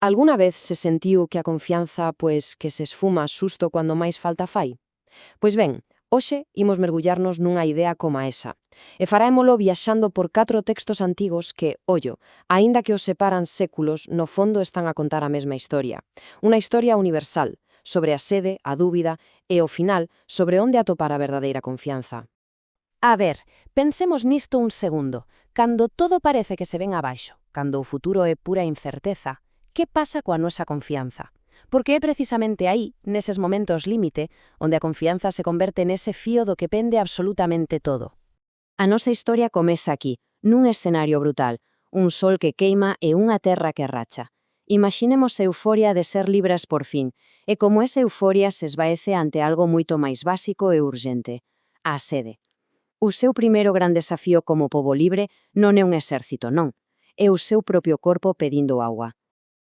Alguna vez se sentiu que a confianza, que se esfuma xusto cando máis falta fai? Pois ben, hoxe imos mergullarnos nunha idea como esa. E farámolo viaxando por 4 textos antigos que, ollo, aínda que os separan séculos, no fondo están a contar a mesma historia. Unha historia universal, sobre a sede, a dúbida e, ao final, sobre onde atopar a verdadeira confianza. A ver, pensemos nisto un segundo. Cando todo parece que se ven abaixo, cando o futuro é pura incerteza, que pasa coa nosa confianza? Porque é precisamente aí, neses momentos límite, onde a confianza se converte nese fío do que pende absolutamente todo. A nosa historia comeza aquí, nun escenario brutal, un sol que queima e unha terra que racha. Imaxinemos a euforia de ser libres por fin, e como esa euforia se esvaece ante algo moito máis básico e urgente, a sede. O seu primeiro gran desafío como pobo libre non é un exército, non. É o seu propio corpo pedindo agua.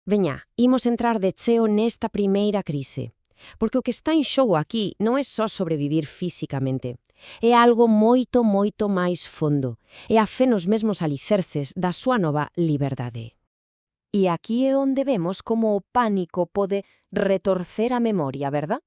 Veña, imos entrar de cheo nesta primeira crise. Porque o que está en xogo aquí non é só sobrevivir físicamente. É algo moito, moito máis fondo. É a fe nos mesmos alicerces da súa nova liberdade. E aquí é onde vemos como o pánico pode retorcer a memoria, verdad?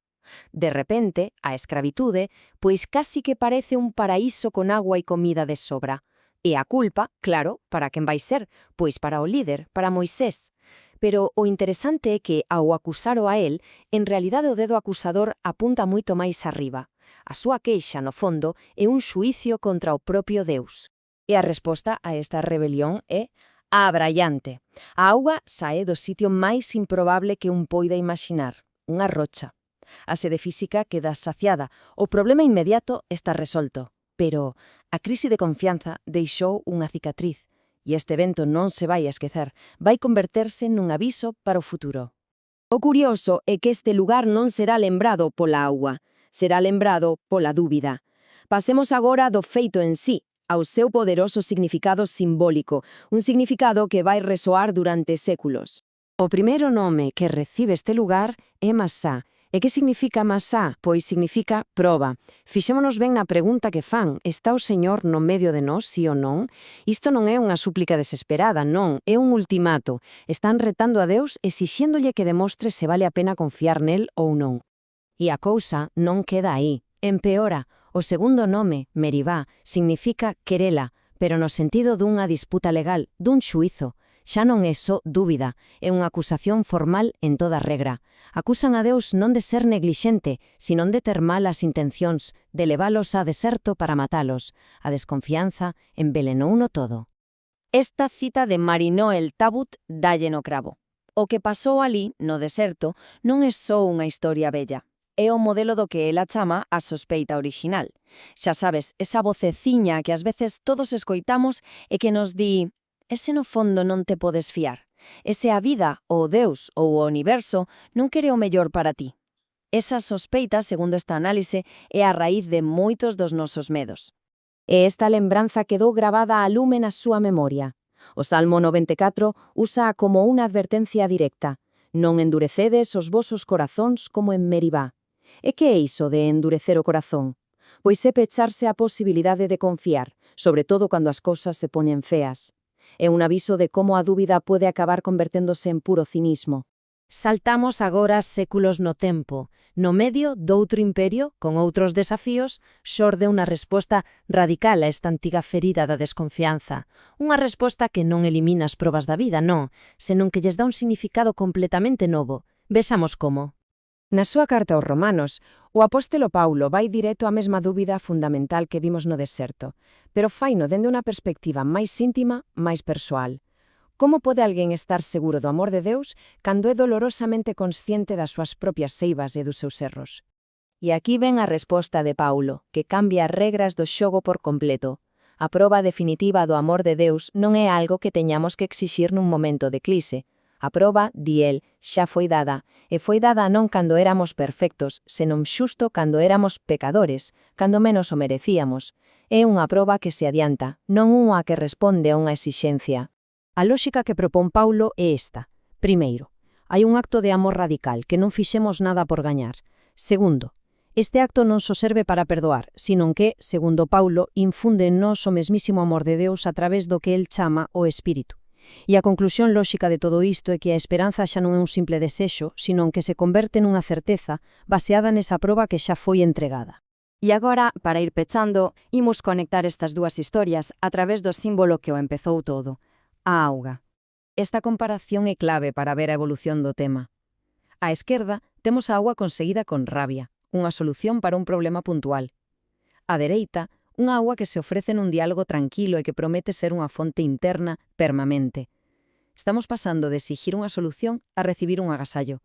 De repente, a escravitude, pois casi que parece un paraíso con agua e comida de sobra. E a culpa, claro, para quen vai ser? Pois para o líder, para Moisés. Pero o interesante é que, ao acusaro a él, en realidade o dedo acusador apunta moito máis arriba. A súa queixa, no fondo, é un xuicio contra o propio Deus. E a resposta a esta rebelión é abraiante. A auga sae do sitio máis improbable que un poida imaginar, unha rocha. A sede física queda saciada, o problema inmediato está resolto. Pero a crise de confianza deixou unha cicatriz, e este evento non se vai a esquecer, vai converterse nun aviso para o futuro. O curioso é que este lugar non será lembrado pola auga, será lembrado pola dúbida. Pasemos agora do feito en sí, ao seu poderoso significado simbólico, un significado que vai resoar durante séculos. O primeiro nome que recibe este lugar é Masá. E que significa Masá? Pois significa proba. Fixémonos ben na pregunta que fan, está o Señor no medio de nós, sí ou non? Isto non é unha súplica desesperada, non, é un ultimato. Están retando a Deus exixéndolle que demostre se vale a pena confiar nel ou non. E a cousa non queda aí, empeora. O segundo nome, Meribá, significa querela, pero no sentido dunha disputa legal, dun xuízo. Xa non é só dúbida, é unha acusación formal en toda regra. Acusan a Deus non de ser neglixente, sino de ter malas intencións, de leválos a deserto para matalos. A desconfianza envelenouno todo. Esta cita de Marinó el Tabut dalle no cravo. O que pasou ali, no deserto, non é só unha historia bella. É o modelo do que ela chama a sospeita original. Xa sabes, esa voceciña que ás veces todos escoitamos e que nos di: ese no fondo non te podes fiar. Ese a vida, ou Deus, ou o universo, non quere o mellor para ti. Esa sospeita, segundo esta análise, é a raíz de moitos dos nosos medos. E esta lembranza quedou gravada a lume na súa memoria. O Salmo 94 usa como unha advertencia directa. Non endurecedes os vosos corazóns como en Meribá. E que é iso de endurecer o corazón? Pois é pecharse a posibilidade de confiar, sobre todo cando as cousas se poñen feas. É un aviso de como a dúbida pode acabar converténdose en puro cinismo. Saltamos agora séculos no tempo. No medio doutro imperio, con outros desafíos, xorde unha resposta radical a esta antiga ferida da desconfianza. Unha resposta que non elimina as probas da vida, non, senón que lles dá un significado completamente novo. Vexamos como. Na súa carta aos Romanos, o apóstolo Paulo vai directo á mesma dúbida fundamental que vimos no deserto, pero faino dende unha perspectiva máis íntima, máis persoal. Como pode alguén estar seguro do amor de Deus cando é dolorosamente consciente das súas propias seivas e dos seus erros? E aquí ven a resposta de Paulo, que cambia as regras do xogo por completo. A proba definitiva do amor de Deus non é algo que teñamos que exixir nun momento de crise. A proba, di el, xa foi dada, e foi dada non cando éramos perfectos, senón xusto cando éramos pecadores, cando menos o merecíamos. É unha proba que se adianta, non unha que responde a unha exixencia. A lóxica que propón Paulo é esta. Primeiro, hai un acto de amor radical que non fixemos nada por gañar. Segundo, este acto non só serve para perdoar, senón que, segundo Paulo, infunde en nós o mesmísimo amor de Deus a través do que el chama o Espírito. E a conclusión lóxica de todo isto é que a esperanza xa non é un simple desexo, sino que se converte nunha certeza baseada nesa proba que xa foi entregada. E agora, para ir pechando, imos conectar estas dúas historias a través do símbolo que o empezou todo, a auga. Esta comparación é clave para ver a evolución do tema. Á esquerda, temos a auga conseguida con rabia, unha solución para un problema puntual. Á dereita, unha auga que se ofrece nun diálogo tranquilo e que promete ser unha fonte interna permanente. Estamos pasando de exigir unha solución a recibir un agasallo.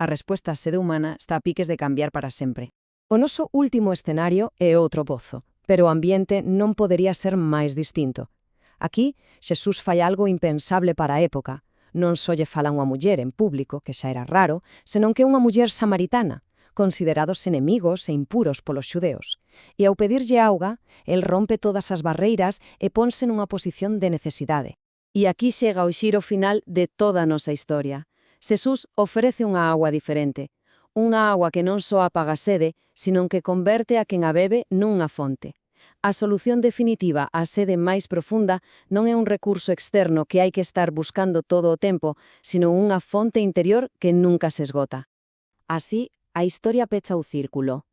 A resposta á sede humana está a piques de cambiar para sempre. O noso último escenario é outro pozo, pero o ambiente non podería ser máis distinto. Aquí, Xesús fai algo impensable para a época. Non só lle fala unha muller en público, que xa era raro, senón que unha muller samaritana, considerados enemigos e impuros polos xudeos. E ao pedirlle auga, el rompe todas as barreiras e ponse nunha posición de necesidade. E aquí chega o xiro final de toda a nosa historia. Xesús ofrece unha auga diferente. Unha auga que non só apaga a sede, senón que converte a quen a bebe nunha fonte. A solución definitiva á sede máis profunda non é un recurso externo que hai que estar buscando todo o tempo, sino unha fonte interior que nunca se esgota. Así, a historia pecha o círculo.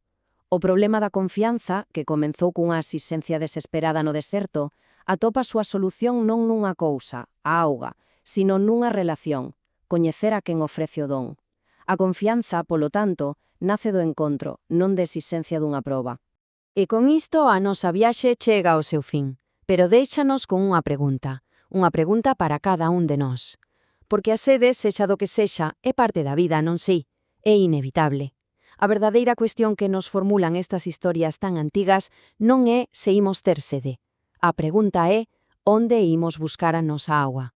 O problema da confianza, que comenzou cunha asistencia desesperada no deserto, atopa a súa solución non nunha cousa, a auga, sino nunha relación, coñecer a quen ofrece o don. A confianza, polo tanto, nace do encontro, non de existencia dunha proba. E con isto a nosa viaxe chega ao seu fin, pero déixanos con unha pregunta para cada un de nós. Porque a sede, sexa do que sexa, é parte da vida, non si? É inevitable. A verdadeira cuestión que nos formulan estas historias tan antigas non é se imos ter sede. A pregunta é onde imos buscar a nosa auga.